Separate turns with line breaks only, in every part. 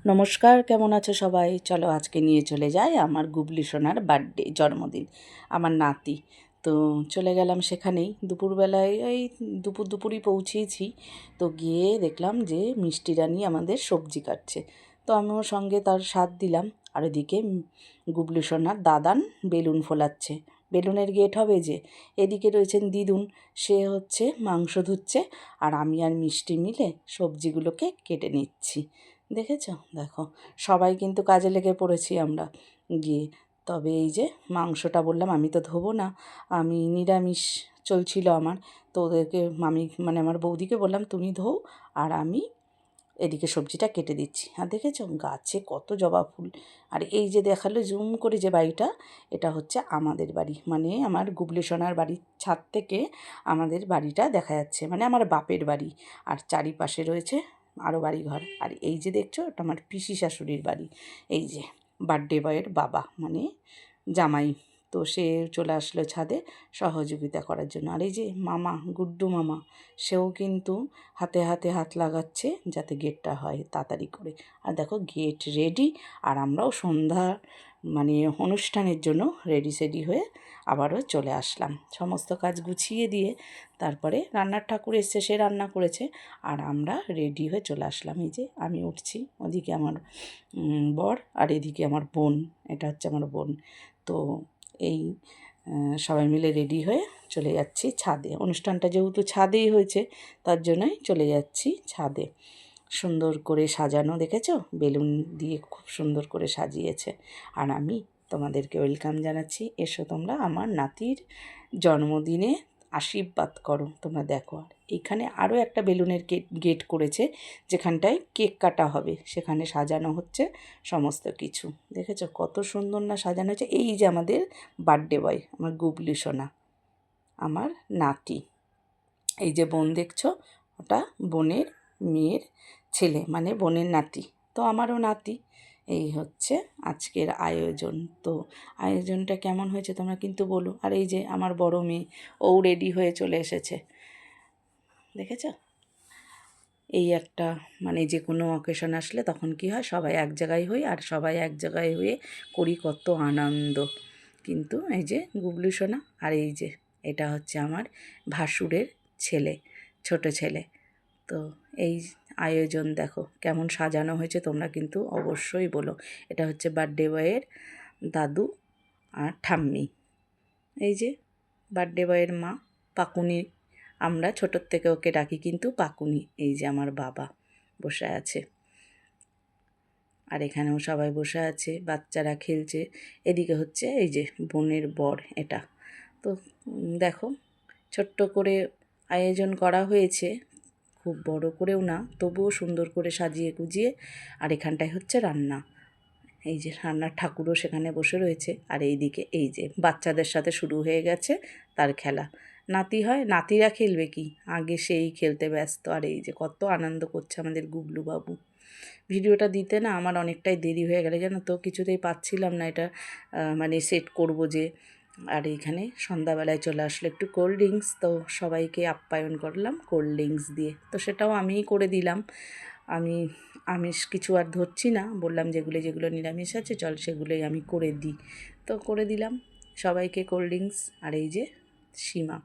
নমস্কার, কেমন আছো সবাই? চলো আজকে নিয়ে চলে যাই আমার গুবলি সোনার বার্থডে, জন্মদিন, আমার নাতি। তো চলে গেলাম সেখানেই দুপুরবেলায়, এই দুপুরই পৌঁছেছি। তো গিয়ে দেখলাম যে মিষ্টি রানী আমাদের সবজি কাটছে। তো আমিও সঙ্গে তার সাথ দিলাম। আর এদিকে গুবলি সোনার দাদান বেলুন ফোলাচ্ছে, বেলুনের গেট হবে যে। এদিকে রয়েছেন দিদুন, সে হচ্ছে মাংস ধুচ্ছে, আর আমি আর মিষ্টি মিলে সবজিগুলোকে কেটে নিচ্ছি। দেখেছো? দেখো, সবাই কিন্তু কাজে লেগে পড়েছি আমরা গিয়ে। তবে এই যে মাংসটা বললাম আমি তো ধোবো না, আমি নিরামিষ চলছিল আমার। তো ওদেরকে মানে আমার বৌদিকে বললাম তুমি ধোও, আর আমি এদিকে সবজিটা কেটে দিচ্ছি। আর দেখেছো গাছে কত জবা ফুল। আর এই যে দেখালো জুম করে যে বাড়িটা, এটা হচ্ছে আমাদের বাড়ি, মানে আমার গুবলি সোনার বাড়ির ছাদ থেকে আমাদের বাড়িটা দেখা যাচ্ছে, মানে আমার বাপের বাড়ি। আর চারিপাশে রয়েছে আরও বাড়িঘর। আর এই যে দেখছো, ওটা আমার পিসি শাশুড়ির বাড়ি। এই যে বার্থডে বয়ের বাবা, মানে জামাই, তো সে চলে আসলো ছাদে সহযোগিতা করার জন্য। আর এই যে মামা, গুড্ডু মামা, সেও কিন্তু হাতে হাতে হাত লাগাচ্ছে যাতে গেটটা হয় তাড়াতাড়ি করে। আর দেখো গেট রেডি। আর আমরাও সন্ধ্যা মানে অনুষ্ঠানের জন্য রেডি সেডি হয়ে আবারও চলে আসলাম, সমস্ত কাজ গুছিয়ে দিয়ে। তারপরে রান্নার ঠাকুর এসছে, সে রান্না করেছে, আর আমরা রেডি হয়ে চলে আসলাম। এই যে আমি উঠছি, ওদিকে আমার বর, আর এদিকে আমার বোন, এটা হচ্ছে আমার বোন। তো এই সবাই মিলে রেডি হয়ে চলে যাচ্ছি ছাদে। অনুষ্ঠানটা যেহেতু ছাদেই হয়েছে, তার জন্যই চলে যাচ্ছি ছাদে। সুন্দর করে সাজানো, দেখেছো? বেলুন দিয়ে খুব সুন্দর করে সাজিয়েছে। আর আমি তোমাদেরকে ওয়েলকাম জানাচ্ছি, এসো তোমরা আমার নাতির জন্মদিনে আশীর্বাদ করো। তোমরা দেখো, আর এইখানে আরও একটা বেলুনের গেট করেছে, যেখানটায় কেক কাটা হবে, সেখানে সাজানো হচ্ছে সমস্ত কিছু। দেখেছো কত সুন্দর না সাজানো হয়েছে? এই যে আমাদের বার্থডে বয়, আমার গুবলি সোনা, আমার নাতি। এই যে বোন দেখছো, ওটা বোনের মেয়ের ছেলে, মানে বোনের নাতি। তো আমারও নাতি। এই হচ্ছে আজকের আয়োজন। তো আয়োজনটা কেমন হয়েছে তোমরা কিন্তু বলো। আর এই যে আমার বড় মেয়ে, ও রেডি হয়ে চলে এসেছে, দেখেছো? এই একটা, মানে যে কোনো অকেশন আসলে তখন কি হয়, সবাই এক জায়গায় হই, আর সবাই এক জায়গায় হয়ে করি কত আনন্দ। কিন্তু এই যে গুবলু সোনা, আর এই যে এটা হচ্ছে আমার ভাসুরের ছেলে, ছোট ছেলে। তো এই আয়োজন দেখো কেমন সাজানো হয়েছে, তোমরা কিন্তু অবশ্যই বলো। এটা হচ্ছে বার্থডে বয়ের দাদু আর ঠাম্মি। এই যে বার্থডে বয়ের মা, পাকুনি, আমরা ছোটোর থেকে ওকে ডাকি কিন্তু পাকুনি। এই যে আমার বাবা বসে আছে, আর এখানেও সবাই বসে আছে, বাচ্চারা খেলছে। এদিকে হচ্ছে এই যে বোনের বর, এটা। তো দেখো ছোট্ট করে আয়োজন করা হয়েছে, খুব বড় করেও না, তবুও সুন্দর করে সাজিয়ে গুজিয়ে। আর এখানটায় হচ্ছে রান্না, এই যে রান্নার ঠাকুরও সেখানে বসে রয়েছে। আর এইদিকে এই যে বাচ্চাদের সাথে শুরু হয়ে গেছে তার খেলা। নাতি হয়, নাতিরা খেলবে কি, আগে সেই খেলতে ব্যস্ত। আর এই যে কত আনন্দ করছে আমাদের গুবলু বাবু। ভিডিওটা দিতে না আমার অনেকটাই দেরি হয়ে গেলে, জানো তো, কিছুতেই পাচ্ছিলাম না এটা মানে সেট করব যে। আর এইখানে সন্ধ্যাবেলায় চলে আসলো একটু কোল্ড ড্রিঙ্কস, তো সবাইকে আপ্যায়ন করলাম কোল্ড ড্রিঙ্কস দিয়ে। তো সেটাও আমিই করে দিলাম। আমি আমিষ কিছু আর ধরছি না, বললাম যেগুলো যেগুলো নিরামিষ আছে চল সেগুলোই আমি করে দিই। তো করে দিলাম সবাইকে কোল্ড ড্রিঙ্কস। আর এই যে সীমা,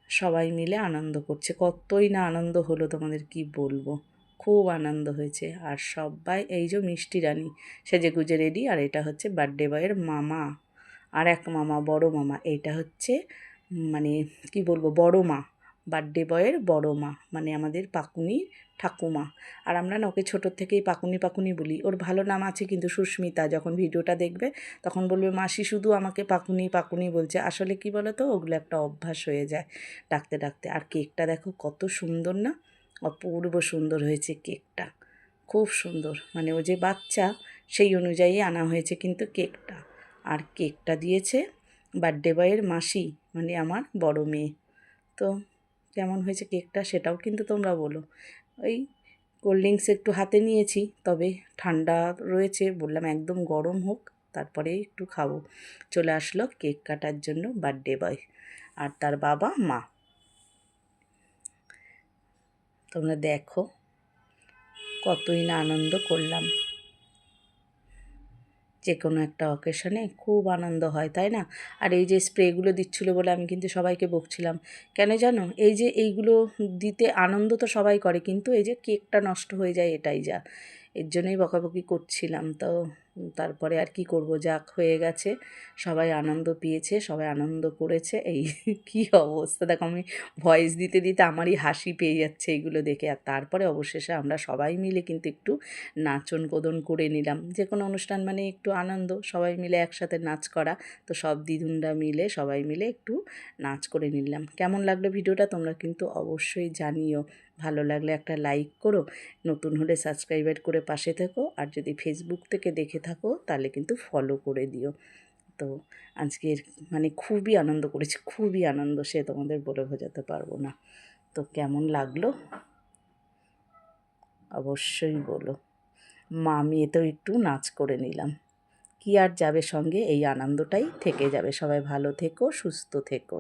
সবাই মিলে আনন্দ করছে, কতই না আনন্দ হলো তোমাদের কি বলবো, খুব আনন্দ হয়েছে। আর সবাই এই যে মিষ্টি রানী সেজে গুজে রেডি। আর এটা হচ্ছে বার্থডে বয়ের মামা, আর এক মামা, বড় মামা, এইটা হচ্ছে মানে কি বলবো, বড় মা, বার্থডে বয়ের বড় মা, মানে আমাদের পাকুনি ঠাকুমা। আর আমরা না ওকে ছোটোর থেকেই পাকুনি পাকুনি বলি। ওর ভালো নাম আছে কিন্তু, সুস্মিতা, যখন ভিডিওটা দেখবে তখন বলবে মাসি শুধু আমাকে পাকুনি পাকুনি বলছে। আসলে কি বলো তো, ওগুলো একটা অভ্যাস হয়ে যায় ডাকতে ডাকতে। আর কেকটা দেখো কত সুন্দর না, অপূর্ব সুন্দর হয়েছে কেকটা, খুব সুন্দর। মানে ও যে বাচ্চা সেই অনুযায়ী আনা হয়েছে কিন্তু কেকটা। আর কেকটা দিয়েছে বার্থডে বয়ের মাসি, মানে আমার বড় মেয়ে। তো কেমন হয়েছে কেকটা সেটাও কিন্তু তোমরা বলো। ওই কোল্ড ড্রিঙ্কস একটু হাতে নিয়েছি, তবে ঠান্ডা রয়েছে, বললাম একদম গরম হোক তারপরে একটু খাবো। চলে আসলো কেক কাটার জন্য বার্থডে বয় আর তার বাবা মা, তোমরা দেখো। কতই না আনন্দ করলাম। যে কোনো একটা অকেশনে খুব আনন্দ হয়, তাই না? আর এই যে স্প্রেগুলো দিচ্ছিলো বলে আমি কিন্তু সবাইকে বকছিলাম, কেন জানো? এই যে এইগুলো দিতে আনন্দ তো সবাই করে, কিন্তু এই যে কেকটা নষ্ট হয়ে যায় এটাই যা, এর জন্যই বকাবকি করছিলাম। তো তারপরে আর কি করব, যাক হয়ে গেছে, সবাই আনন্দ পেয়েছে, সবাই আনন্দ করেছে। এই কি অবস্থা দেখো, আমি ভয়েস দিতে দিতে আমারই হাসি পেয়ে যাচ্ছে এইগুলো দেখে। আর তারপরে অবশেষে আমরা সবাই মিলে কিন্তু একটু নাচন কোদন করে নিলাম। যে কোনো অনুষ্ঠান মানে একটু আনন্দ, সবাই মিলে একসাথে নাচ করা। তো সব দিদুনরা মিলে সবাই মিলে একটু নাচ করে নিলাম। কেমন লাগলো ভিডিওটা তোমরা কিন্তু অবশ্যই জানিও। ভালো লাগলে একটা লাইক করো, নতুন হলে সাবস্ক্রাইবার করে পাশে থেকো, আর যদি ফেসবুক থেকে দেখে থাকো তাহলে কিন্তু ফলো করে দিও। তো আজকের মানে খুবই আনন্দ করেছি, খুবই আনন্দ, সে তোমাদের বলে বোঝাতে পারবো না। তো কেমন লাগলো অবশ্যই বলো। আমি এতেও একটু নাচ করে নিলাম। কি আর যাবে সঙ্গে, এই আনন্দটাই থেকে যাবে। সবাই ভালো থেকো, সুস্থ থেকো।